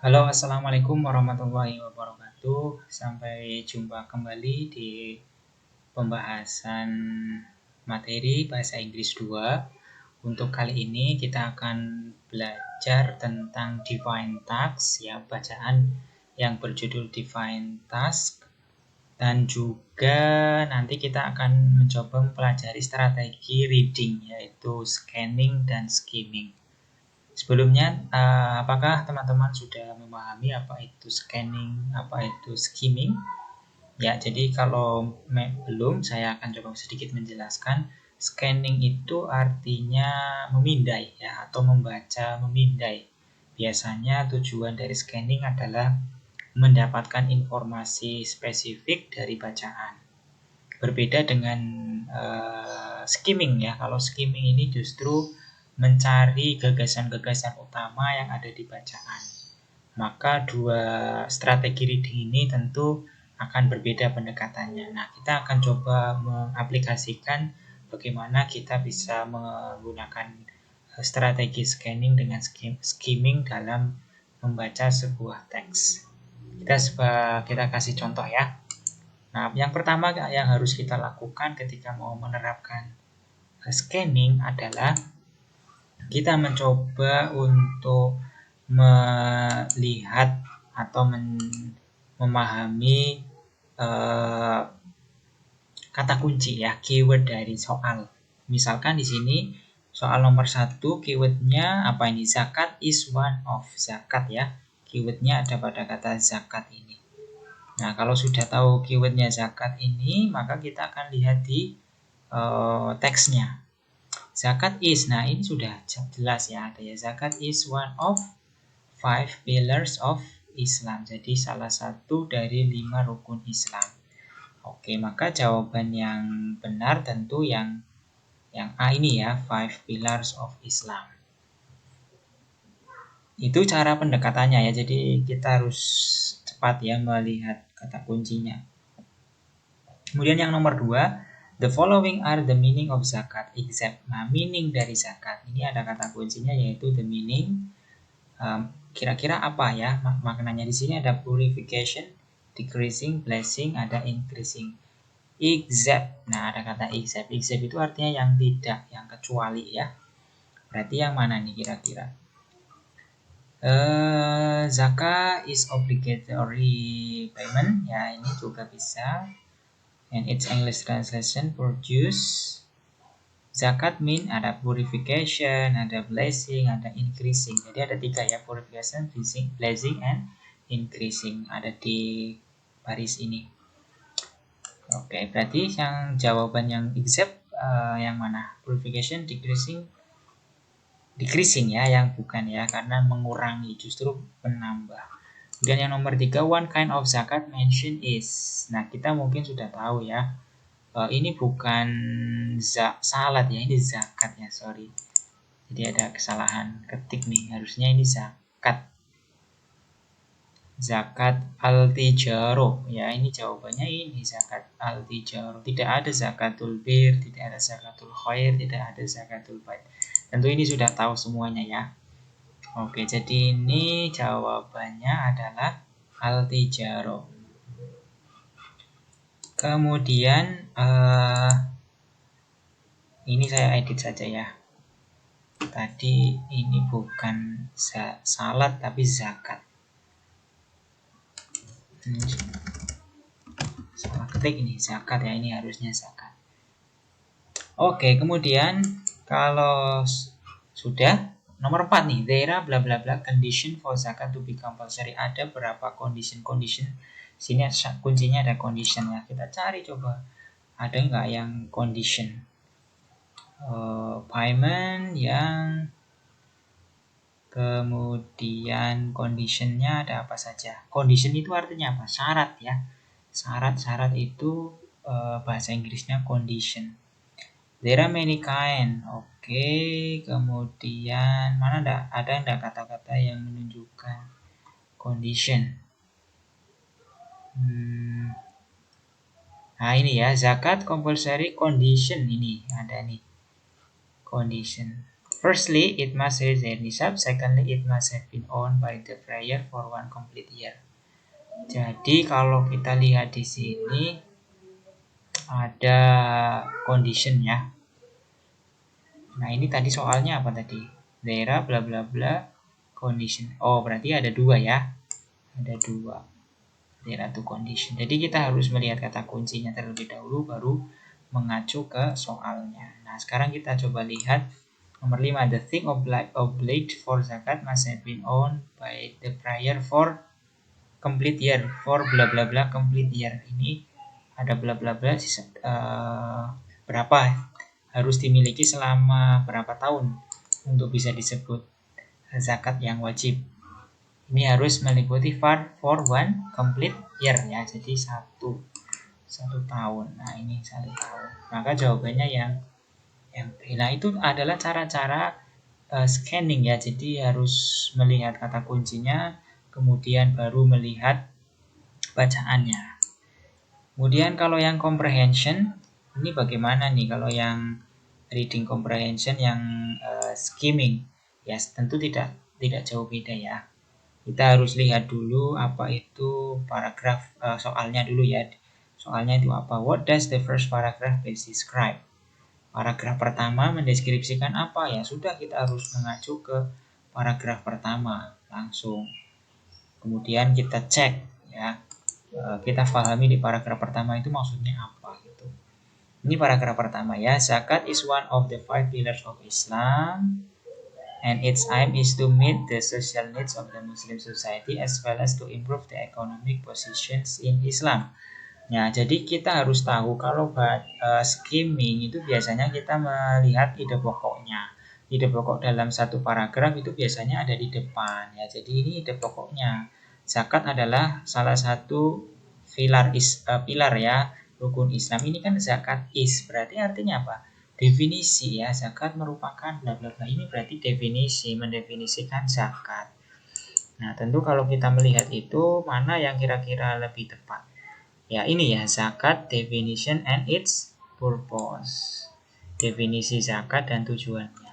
Halo, assalamualaikum warahmatullahi wabarakatuh. Sampai jumpa kembali di pembahasan materi bahasa Inggris 2. Untuk kali ini kita akan belajar tentang define task, ya, bacaan yang berjudul define task. Dan juga nanti kita akan mencoba mempelajari strategi reading, yaitu scanning dan skimming. Sebelumnya, apakah teman-teman sudah memahami apa itu scanning, apa itu skimming? Ya, jadi kalau belum, saya akan coba sedikit menjelaskan. Scanning itu artinya memindai, ya, atau membaca memindai. Biasanya tujuan dari scanning adalah mendapatkan informasi spesifik dari bacaan. Berbeda dengan skimming, ya. Kalau skimming ini justru mencari gagasan-gagasan utama yang ada di bacaan. Maka dua strategi reading ini tentu akan berbeda pendekatannya. Nah, kita akan coba mengaplikasikan bagaimana kita bisa menggunakan strategi scanning dengan skimming dalam membaca sebuah teks. Kita kasih contoh, ya. Nah, yang pertama yang harus kita lakukan ketika mau menerapkan scanning adalah kita mencoba untuk melihat atau memahami kata kunci, ya, keyword dari soal. Misalkan di sini soal nomor 1 keywordnya apa ini? Zakat is one of. Zakat, ya. Keywordnya ada pada kata zakat ini. Nah, kalau sudah tahu keywordnya zakat ini, maka kita akan lihat di teksnya. Zakat is, nah ini sudah jelas, ya, ada, ya, zakat is one of 5 pillars of Islam. Jadi salah satu dari 5 rukun Islam. Oke, maka jawaban yang benar tentu yang A ini, ya, 5 pillars of Islam. Itu cara pendekatannya, ya. Jadi kita harus cepat, ya, melihat kata kuncinya. Kemudian yang nomor 2, the following are the meaning of zakat except. Nah, meaning dari zakat ini ada kata kuncinya, yaitu the meaning. Kira-kira apa, ya, maknanya? Di sini ada purification, decreasing, blessing, ada increasing. Except, nah ada kata except. Except itu artinya yang tidak, yang kecuali, ya. Berarti yang mana nih kira-kira? Zakat is obligatory payment, ya, ini juga bisa. And its English translation produce. Zakat mean ada purification, ada blessing, ada increasing. Jadi ada 3, ya, purification, blessing, and increasing. Ada di baris ini. Oke, berarti yang jawaban yang exact yang mana? Purification, decreasing, ya, yang bukan, ya, karena mengurangi, justru menambah. Dan yang nomor 3, one kind of zakat mention is. Nah, kita mungkin sudah tahu, ya. Ini bukan salat, ya, ini zakat, ya, sorry. Jadi ada kesalahan ketik nih, harusnya ini zakat. Zakat al-tijaroh, ya, ini jawabannya ini zakat al-tijaroh. Tidak ada zakatul bir, tidak ada zakatul khair, tidak ada zakatul bait. Tentu ini sudah tahu semuanya, ya. Oke, jadi ini jawabannya adalah al-tijaroh. Kemudian ini saya edit saja, ya. Tadi ini bukan salat tapi zakat. Salah ketik ini, zakat, ya, ini harusnya zakat. Oke, kemudian kalau sudah, nomor 4 nih, there are bla bla bla condition for zakat to be compulsory. Ada berapa condition. Sini kuncinya ada condition, ya. Kita cari coba, ada nggak yang condition. Payment, yang kemudian conditionnya ada apa saja. Condition itu artinya apa? Syarat, ya. Syarat itu bahasa Inggrisnya condition. There are many kind. Oke, kemudian mana ada enggak kata-kata yang menunjukkan condition? Nah, ini, ya, zakat compulsory condition, ini ada nih. Condition. Firstly, it must reach their nisab. Secondly, it must have been owned by the prayer for one complete year. Jadi kalau kita lihat di sini ada condition ya. Nah ini tadi soalnya apa tadi? Daerah bla bla bla condition. Oh berarti ada dua ya. Ada dua. Daerah to condition. Jadi kita harus melihat kata kuncinya terlebih dahulu baru mengacu ke soalnya. Nah sekarang kita coba lihat nomor 5. The thing obliged for zakat must have been owned by the prior for complete year. For bla bla bla complete year. Ini ada bla bla bla berapa harus dimiliki selama berapa tahun untuk bisa disebut zakat yang wajib. Ini harus meliputi for one complete year ya. Jadi satu tahun. Nah ini 1 tahun. Maka jawabannya yang B. Nah itu adalah cara-cara scanning ya. Jadi harus melihat kata kuncinya, kemudian baru melihat bacaannya. Kemudian kalau yang comprehension, ini bagaimana nih kalau yang reading comprehension yang skimming? Ya tentu tidak jauh beda ya. Kita harus lihat dulu apa itu paragraf soalnya dulu ya. Soalnya itu apa? What does the first paragraph describe? Paragraf pertama mendeskripsikan apa ya? Sudah kita harus mengacu ke paragraf pertama langsung. Kemudian kita cek ya. Kita pahami di paragraf pertama itu maksudnya apa gitu. Ini paragraf pertama ya. Zakat is one of the 5 pillars of Islam and its aim is to meet the social needs of the Muslim society as well as to improve the economic positions in Islam. Ya, jadi kita harus tahu kalau skimming itu biasanya kita melihat ide pokoknya. Ide pokok dalam satu paragraf itu biasanya ada di depan ya. Jadi ini ide pokoknya. Zakat adalah salah satu pilar ya, rukun Islam. Ini kan zakat berarti artinya apa? Definisi ya, zakat merupakan bla bla bla. Ini berarti definisi, mendefinisikan zakat. Nah, tentu kalau kita melihat itu mana yang kira-kira lebih tepat? Ya, ini ya, zakat definition and its purpose. Definisi zakat dan tujuannya.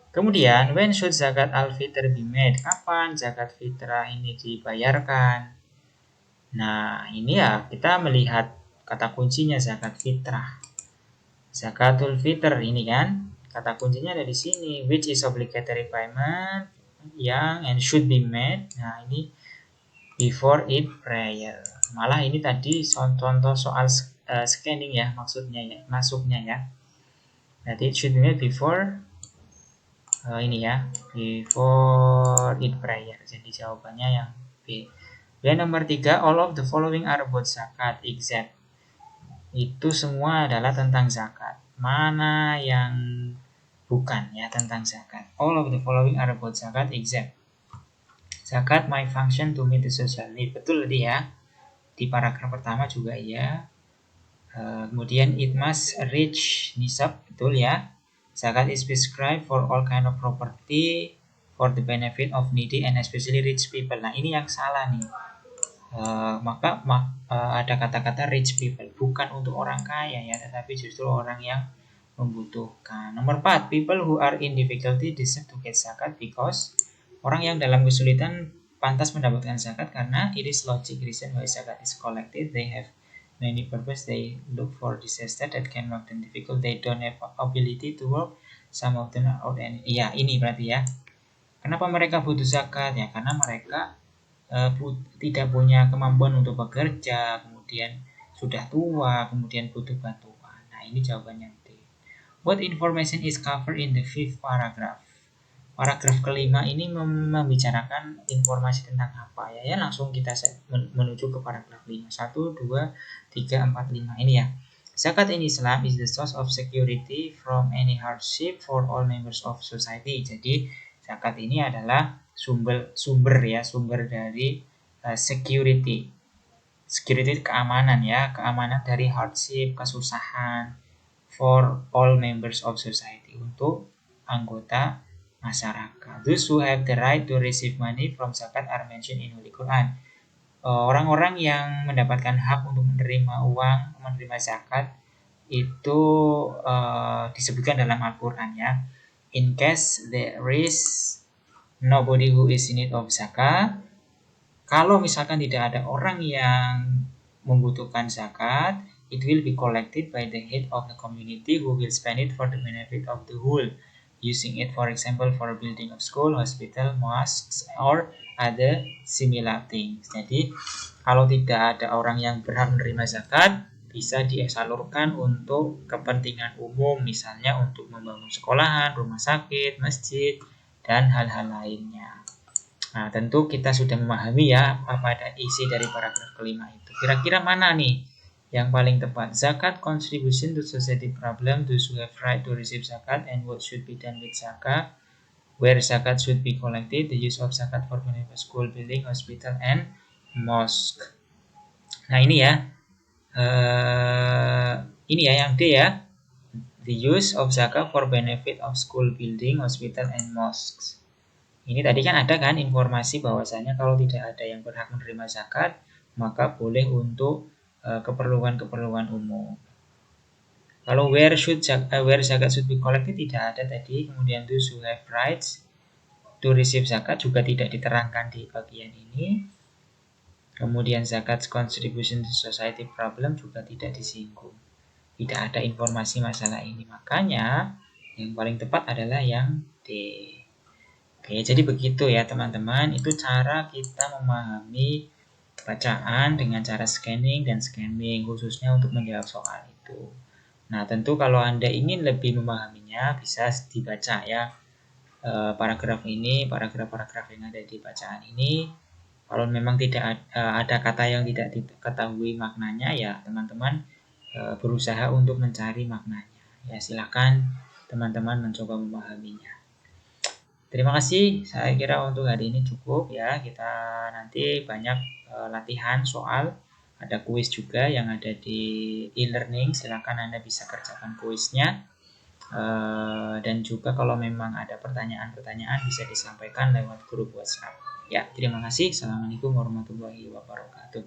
Kemudian, when should zakat al-fitr be made? Kapan zakat fitrah ini dibayarkan? Nah, ini ya kita melihat kata kuncinya zakat fitrah. Zakatul fitr ini kan, kata kuncinya ada di sini, which is obligatory payment yang and should be made. Nah, ini before it prayer. Malah ini tadi contoh soal scanning ya, maksudnya ya, masuknya ya. Jadi it should be made before ini ya, before it prayer. Jadi jawabannya yang B. Dan nomor 3, all of the following are about zakat except. Itu semua adalah tentang zakat. Mana yang bukan ya tentang zakat? All of the following are about zakat except. Zakat my function to meet the social need. Betul tadi ya. Di paragraf pertama juga ya. Kemudian it must reach nisab. Betul ya. Zakat is prescribed for all kind of property for the benefit of needy and especially rich people. Nah ini yang salah nih. Maka ada kata-kata rich people, bukan untuk orang kaya ya, tetapi justru orang yang membutuhkan. Nomor 4, people who are in difficulty deserve to get zakat because orang yang dalam kesulitan pantas mendapatkan zakat karena it is logic reason why zakat is collected. They have many purpose. They look for disaster that can make them difficult. They don't have ability to work. Some of them are out and ya ini berarti ya. Kenapa mereka butuh zakat ya? Karena mereka tidak punya kemampuan untuk bekerja, kemudian sudah tua, kemudian butuh bantuan. Nah ini jawabannya D. What information is covered in the 5th paragraph? Paragraf kelima ini membicarakan informasi tentang apa ya? Ya langsung kita menuju ke paragraf 5. 1, 2, 3, 4, 5. Ini ya. Zakat in Islam is the source of security from any hardship for all members of society. Jadi zakat ini adalah sumber dari security keamanan ya, keamanan dari hardship, kesusahan for all members of society, untuk anggota masyarakat. Those who have the right to receive money from zakat are mentioned in Holy Quran. Orang-orang yang mendapatkan hak untuk menerima uang, menerima zakat itu disebutkan dalam Al-Quran ya. in case there is nobody who is in need of zakat, kalau misalkan tidak ada orang yang membutuhkan zakat, it will be collected by the head of the community who will spend it for the benefit of the whole, using it for example for building of school, hospital, mosques, or other similar things. Jadi kalau tidak ada orang yang berhak menerima zakat, bisa disalurkan untuk kepentingan umum, misalnya untuk membangun sekolahan, rumah sakit, masjid, dan hal-hal lainnya. Nah, tentu kita sudah memahami ya apa ada isi dari paragraf kelima itu. Kira-kira mana nih yang paling tepat? Zakat contribution to society problem, those who have right to receive zakat, and what should be done with zakat, where zakat should be collected, the use of zakat for benefit school, building, hospital, and mosque. Nah ini ya, ini ya yang D ya, the use of zakat for benefit of school, building, hospital, and mosques. Ini tadi kan ada kan informasi bahwasanya kalau tidak ada yang berhak menerima zakat, maka boleh untuk keperluan-keperluan umum. Kalau where zakat should be collected tidak ada tadi. Kemudian those who have rights to receive zakat juga tidak diterangkan di bagian ini. Kemudian zakat contribution to society problem juga tidak disinggung. Tidak ada informasi masalah ini. Makanya yang paling tepat adalah yang D. Oke, jadi begitu ya teman-teman. Itu cara kita memahami bacaan dengan cara scanning dan scamming, khususnya untuk menjawab soal itu. Nah, tentu kalau Anda ingin lebih memahaminya, bisa dibaca ya paragraf ini, paragraf-paragraf yang ada di bacaan ini. Kalau memang tidak ada kata yang tidak diketahui maknanya, ya teman-teman berusaha untuk mencari maknanya. Ya, silakan teman-teman mencoba memahaminya. Terima kasih, saya kira untuk hari ini cukup ya. Kita nanti banyak latihan soal, ada kuis juga yang ada di e-learning. Silakan Anda bisa kerjakan kuisnya. Dan juga kalau memang ada pertanyaan-pertanyaan bisa disampaikan lewat grup WhatsApp. Ya, terima kasih. Assalamualaikum warahmatullahi wabarakatuh.